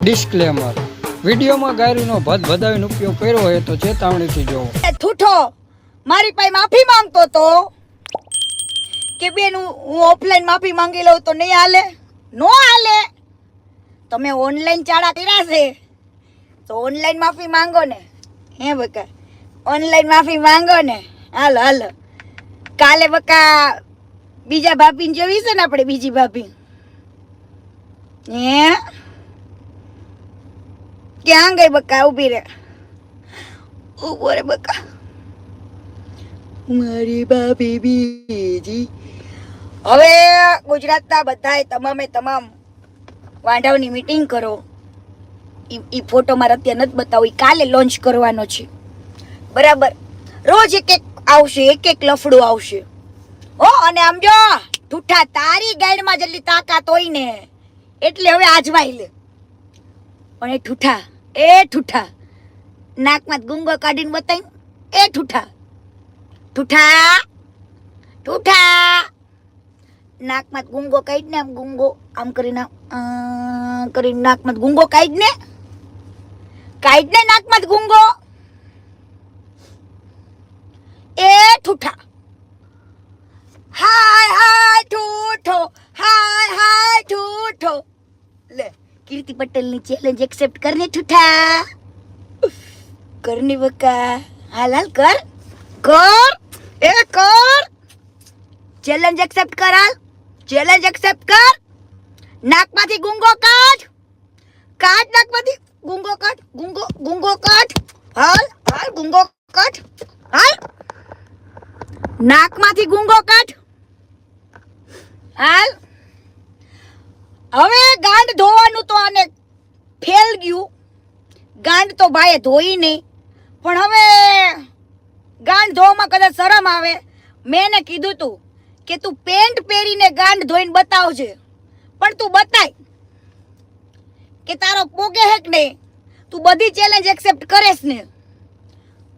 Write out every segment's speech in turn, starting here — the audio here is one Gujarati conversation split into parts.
ડિસ્ક્લેમર વિડીયોમાં ગાયરીનો ભદભદાવીનો ઉપયોગ કર્યો હોય તો ચેતવણીથી જોવો. ઠૂઠો મારી પાસે માફી માંગતો તો કે બેન હું ઓફલાઈન માફી માંગી લઉં તો નહીં હાલે? નો હાલે. તમે ઓનલાઈન ચાળા કર્યા છે તો ઓનલાઈન માફી માંગો ને. હે બકા ઓનલાઈન માફી માંગો ને. હાલો હાલો કાલે બકા બીજા ભાભીને જોવી છે ને આપણે બીજી ભાભી. હે ક્યાં ગઈ બકા? ઊભી રે ઉભો રે બકા. મારી ભાભી બીજી. હવે ગુજરાતના બધાએ તમામ વાંઢાઓની મીટિંગ કરો. ઈ ફોટો મારે અત્યારે નથી બતાવો, ઈ કાલે લોન્ચ કરવાનો છે. બરાબર? રોજ એક આવશે, એક લફડું આવશે. હો અને આમ જો ઠૂઠા તારી ગાઈડમાં જેટલી તાકાત હોય ને એટલે હવે આજવાઈ લે. પણ એ ઠૂઠા નાકમાં ગુંગો કાઢીને બતાવી. એ ઠૂઠા નાકમાં ગુંગો કાઢી ને. આમ ગુંગો આમ કરીને નાકમાં ગુંગો કાઢી ને નાકમાં ગુંગો. એ ઠૂઠા હાય ઠૂઠો લે કીર્તિ પટેલની ચેલેન્જ એક્સેપ્ટ કરને ઠૂઠા. કરની બકા. હાલ કર ચેલેન્જ એક્સેપ્ટ કર. હાલ ચેલેન્જ એક્સેપ્ટ કર. નાકમાંથી ગુંગો કાઢ નાકમાંથી ગુંગો કાઢ. હાલ ગુંગો કાઢ. હાલ નાકમાંથી ગુંગો કાઢ. હાલ હવે ગાંડ ધોવાનું તો આને ફેલ ગયું. ગાંડ તો ભાઈએ ધોઈ નહીં, પણ હવે ગાંડ ધોવામાં કદાચ શરમ આવે. મેં એને કીધું તું કે તું પેન્ટ પહેરીને ગાંડ ધોઈને બતાવજે, પણ તું બતાય કે તારો પોગે હે કે નહીં. તું બધી ચેલેન્જ એક્સેપ્ટ કરેશ ને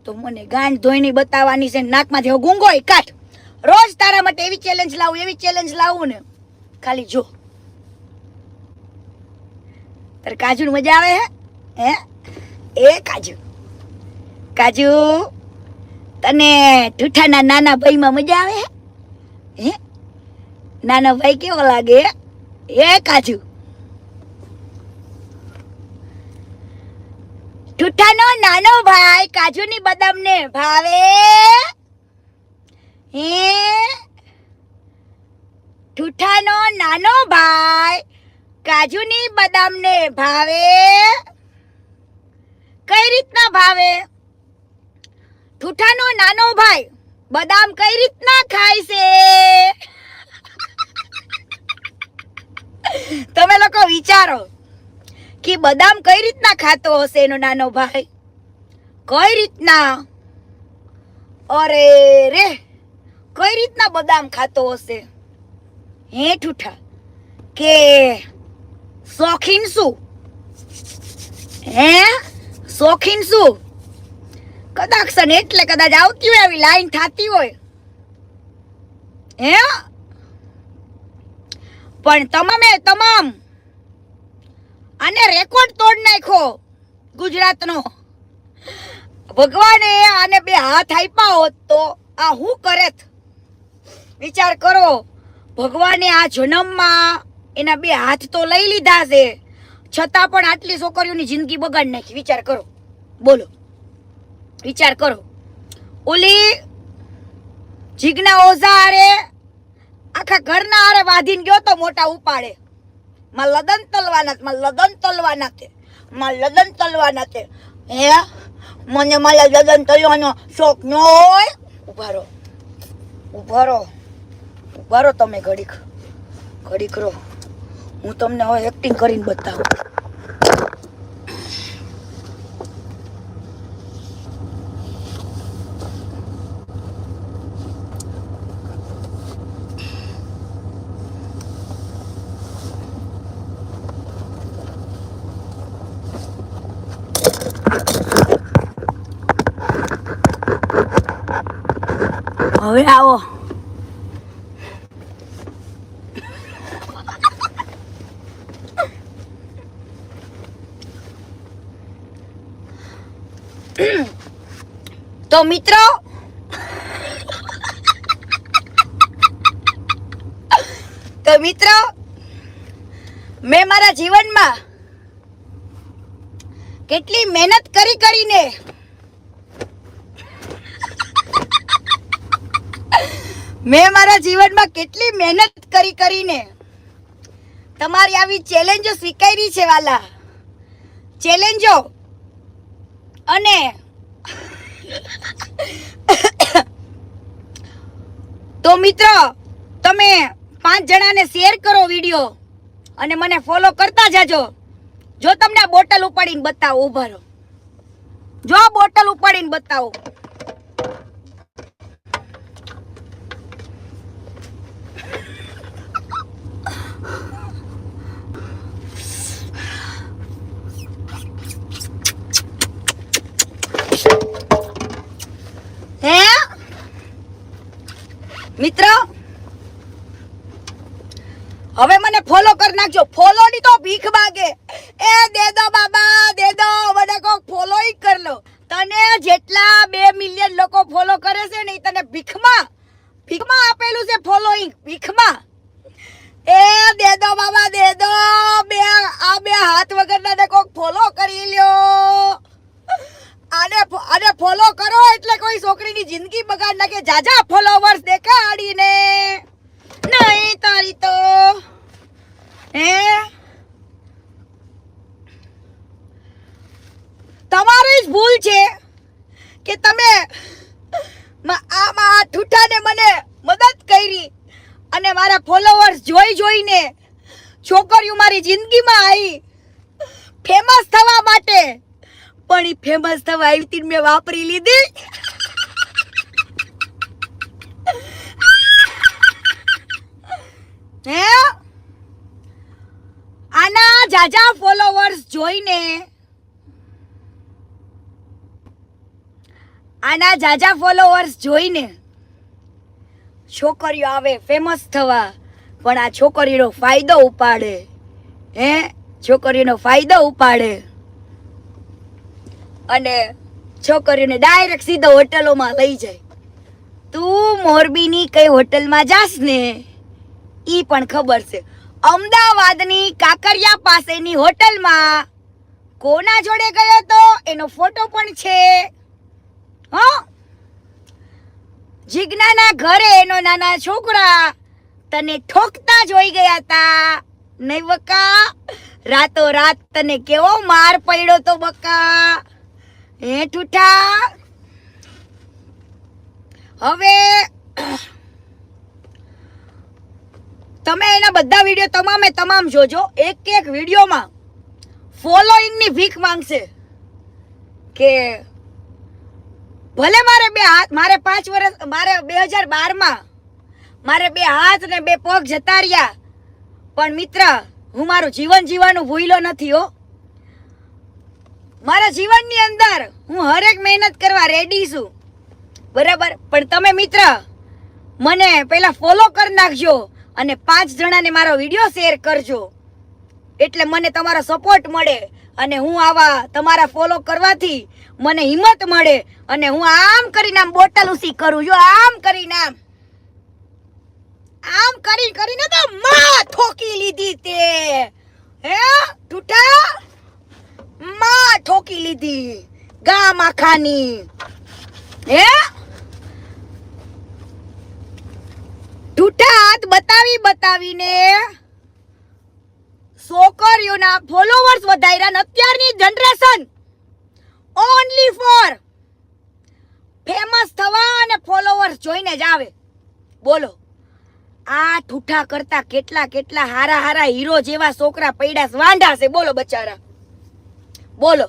તો મને ગાંડ ધોઈને બતાવવાની છે. નાકમાંથી ગુંગોય કાઢ. રોજ તારા માટે એવી ચેલેન્જ લાવું ને ખાલી જો. તારે કાજુ મજા આવે હે? એ કાજુ તને ઠૂઠાના નાના ભાઈમાં મજા આવે હે? નાના ભાઈ કેવો લાગે? એ કાજુ ઠૂઠાનો નાનો ભાઈ કાજુની બદામને ભાવે હે? ઠૂઠાનો નાનો ભાઈ કાજુની બદામને ભાવે? કઈ રીતના ભાવે? ઠૂઠાનો નાનો ભાઈ બદામ કઈ રીતના ખાય છે? તમે લોકો વિચારો કે બદામ કઈ રીતના ખાતો હશે એનો નાનો ભાઈ. કઈ રીતના? અરે રે કઈ રીતના બદામ ખાતો હશે? હે ઠૂઠા કે શોખીન શું? હે શોખીન શું? કદાચ ને એટલે કદાચ આવતી હોય આવી લાઈન થતી હોય હે. પણ તમામ આને રેકોર્ડ તોડ નાખ્યો ગુજરાતનો. ભગવાને આને 2 હાથ આપ્યા હોત તો આ હું કરેત? વિચાર કરો. ભગવાને આ જન્મમાં એના 2 હાથ તો લઈ લીધા છે, છતાં પણ આટલી છોકરીઓની જિંદગી બગાડી નાખી. વિચાર કરો, બોલો વિચાર કરો. ઓલી જીજ્ઞા ઓઝા હારે આખા ઘરના હારે વાધીને ગયો તો મોટા ઉપાડે. માં લદન તલવાના તે હે મને મારા લદન તલવાનો શોખ ન હોય. ઉભા રહો તમે ઘડીક રહો. હું તમને હવે એક્ટિંગ કરીને બતાવું. હવે આવો. તો મિત્રો મેં મારા જીવનમાં કેટલી મહેનત કરીને કરીને તમારી આવી ચેલેન્જો સ્વીકારી છે વાલા, ચેલેન્જો. અને તો મિત્રો તમે 5 જણાને શેર કરો વિડિયો અને મને ફોલો કરતા જાજો. જો તમને આ બોટલ ઉપાડીને બતાવો, ઉભા રહો, જો આ બોટલ ઉપાડીને બતાવો. હે મિત્રો, હવે મને ફોલો કરી નાખજો. ફોલો ની તો ભીખ માગે. એ દે દો બાબા, દે દો, મને કોક ફોલો ઈ કર લો. તને જેટલા 2 મિલિયન લોકો ફોલો કરે છે ને, તને ભીખમાં આપેલું છે ફોલોઈંગ, ભીખમાં. એ દે દો બાબા, દે દો. બે હાથ વગરના કોક ફોલો કરી લ્યો. આને ફોલો કરો એટલે કોઈ છોકરીની જિંદગી બગાડ નાખે. જાજા ફોલોવર્સ દેખાડીને નહીં તારી તો. તમારી જ ભૂલ છે કે તમે આમાં ઠૂઠાને મને મદદ કરી અને મારા ફોલોવર્સ જોઈને છોકરીઓ મારી જિંદગીમાં આવી ફેમસ થવા માટે. પણ ઈ ફેમસ થવા આવી મેં વાપરી લીધી. હે આના જાજા ફોલોવર્સ જોઈને છોકરીઓ આવે ફેમસ થવા, પણ આ છોકરીનો ફાયદો ઉપાડે. છોકરીનો ફાયદો ઉપાડે અને છોકરીઓને ડાયરેક્ટ સીધો હોટલોમાં લઈ જાય. તું મોરબીની કઈ હોટલમાં જાસ ને ઈ પણ ખબર છે. અમદાવાદની કાકરિયા પાસેની હોટલમાં કોના જોડે ગયો તો એનો ફોટો પણ છે. જીજ્ઞાના ઘરે એનો નાના છોકરા તને ઠોકતા જોઈ ગયા હતા. નહીં બકા, રાતો રાત તને કેવો માર પડ્યો તો બકા. હે ઠૂઠા, હવે તમે એના બધા વિડીયો તમામ જોજો. એક વિડીયોમાં ફોલોઈંગ ની ભીખ માંગશે કે ભલે મારે 5 વર્ષ, મારે 2012 મારે 2 હાથ ને 2 પગ જતા રહ્યા, પણ મિત્ર હું મારું જીવન જીવવાનું ભૂલ્યો નથી હો. મારા જીવનની અંદર હું હરેક મહેનત કરવા રેડી છું, બરાબર. પણ તમે મિત્ર મને પહેલા ફોલો કરી નાખજો અને 5 જણાને મારો વિડીયો શેર કરજો, એટલે મને તમારો સપોર્ટ મળે અને હું આવા તમારા ફોલો કરવાથી મને હિંમત મળે અને હું આમ કરીને આમ બોટલ ઉસી કરું. જો આમ કરીને આમ કરીને તો માં ઠોકી લીધી તે. હે ઠૂઠા, માં ઠોકી લીધી ગામ આખાની. હે ઠૂઠા હાથ બતાવીને છોકરીઓના ફોલોવર્સ વધાર્યા. અત્યારની જનરેશન ઓનલી ફોર ફેમસ થવા અને ફોલોવર્સ જોઈને જ આવે. બોલો, આ ઠૂઠા કરતા કેટલા હારા હીરો જેવા છોકરા પૈડા વાંઢા છે. બોલો બચારા, બોલો.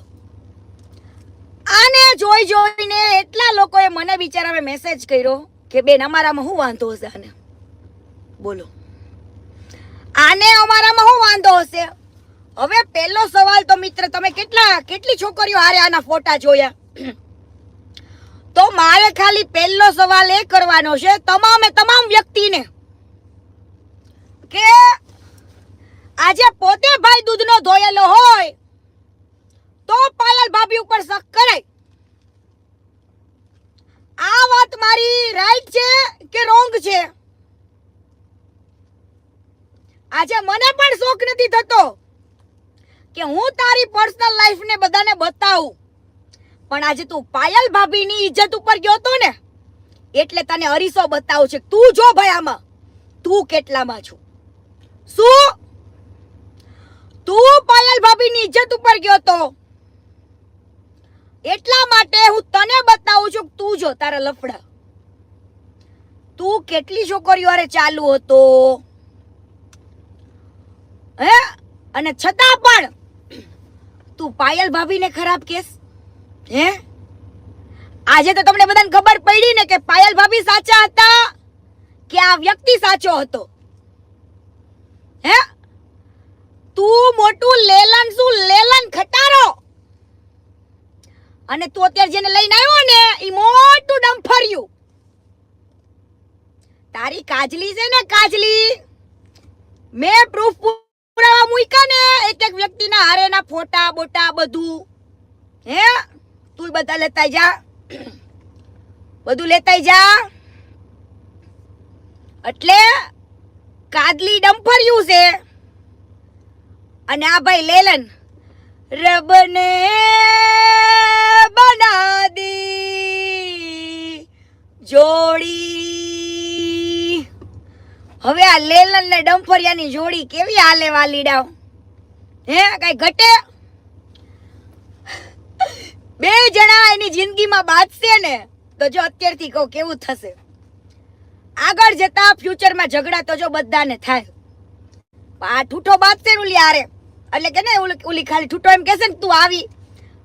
આને જોઈને એટલા લોકોએ મને બિચારાને મેસેજ કર્યો કે બેન અમારામાં શું વાંધો હશે આને. બોલો, આને અમારામાં શું વાંધો હશે? હવે પહેલો સવાલ તો મિત્ર, તમે કેટલી છોકરીઓ હારે આના ફોટા જોયા? તો મારે ખાલી પહેલો સવાલ એ કરવાનો છે તમામ વ્યક્તિને કે આજે પોતે ભાઈ દૂધનો ધોયેલો હોય તો પાયલ ભાભી ઉપર શક કરાય. આ વાત મારી રાઈટ છે કે રોંગ છે? આજે મને પણ શોખ નથી થતો કે હું તારી પર્સનલ લાઈફ ને બધાને બતાવું, પણ આજે તું પાયલ ભાભીની ઇજ્જત ઉપર ગયો તો ને, એટલે તને અરીસો બતાવું છે. તું જો ભાઈ આમાં તું કેટલામાં છું. શું તું પાયલ ભાભીની ઇજ્જત ઉપર ગયો તો? એટલા માટે હું તને બતાવું છું. તું જો તારા લફડા, તું કેટલી છોકરીઓ હારે ચાલુ હતો હે, અને છતાં પણ તું પાયલ ભાભીને ખરાબ કેસ હે? આજે તો તમને બધાને ખબર પડી ને કે પાયલ ભાભી સાચા હતા કે આ વ્યક્તિ સાચો હતો હે? તું મોટું લેલન, શું લેલન ખટારો, અને તું અત્યારે જેને લઈને આવ્યો ને ઈ મોટું ડમ્ફર્યું. તારી કાજલી છે ને કાજલી, મેં પ્રૂફ પુરાવા મૂક્યા ને એક એક વ્યક્તિના હારેના ફોટા બોટા બધું હે, તું બધા લેતા જા, બધું લેતા જા. એટલે કાજલી ડમ્ફર્યું છે અને આ ભાઈ લેલન. રબ ને બના દી જોડી. હવે આ લેલન ને ડમ્ફરિયાની જોડી કેવી હાલે વાલીડાઓ હે? કઈ ઘટે? બે જણા એની જિંદગીમાં બાંધશે ને તો જો અત્યારથી કહું કેવું થશે. આગળ જતા ફ્યુચરમાં ઝઘડા તો જો બધાને થાય. આ ઠૂઠો બાંધશે ને યારે, એટલે કે ને ઓલી ખાલી ઠૂઠો એમ કહેશે ને તું આવી,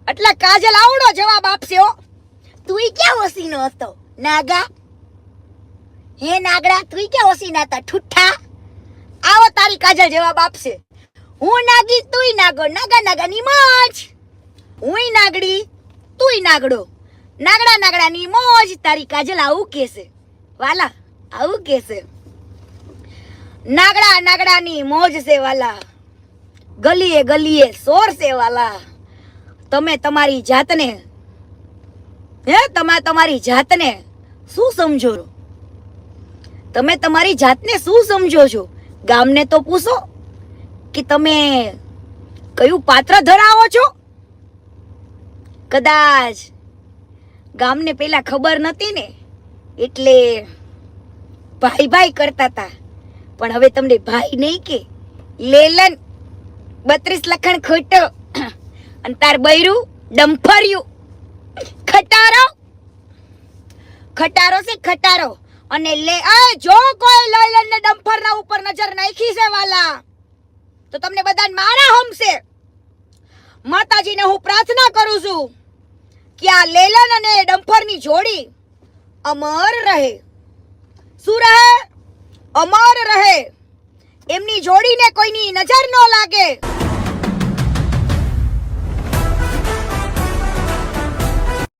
એટલે કાજલ આવડો જવાબ આપશે. હો, તું ક્યાં ઓસીનો હતો નાગા? હે નાગડા, તું ક્યાં ઓસીના હતા ઠૂઠા? આવો તારી કાજલ જવાબ આપશે. હું નાગી તુંય નાગો, નાગા નાગાની મોજ. હુંય નાગડી તુંય નાગડો, નાગડા નાગડાની મોજ. તારી કાજલ આવું કહેશે વાલા, આવું કહેશે. નાગડા નાગડાની મોજ છે વાલા, ગલીએ ગલીએ શોર છે વાલા. તમે તમારી જાતને હે, તમે તમારી જાતને શું સમજો છો? તમે તમારી જાતને શું સમજો છો? ગામને તો પૂછો કે તમે કયું પાત્ર ધરાવો છો. કદાચ ગામને પેલા ખબર નથી ને એટલે ભાઈ ભાઈ કરતા હતા, પણ હવે તમને ભાઈ નહીં કે લેલન 32 લખણ ખોટો અને તાર બૈરું ડમ્ફર્યું ખટારો. ખટારો છે ખટારો. અને જો કોઈ લેલન ને ડમ્ફરના ઉપર નજર નાખી છે વાલા તો તમને બધાને મારા હમશે. માતાજીને હું પ્રાર્થના કરું છું કે આ લેલન અને ડમ્ફરની જોડી અમર રહે. શું રહે? અમર રહે. એમની જોડીને કોઈની નજર ન લાગે.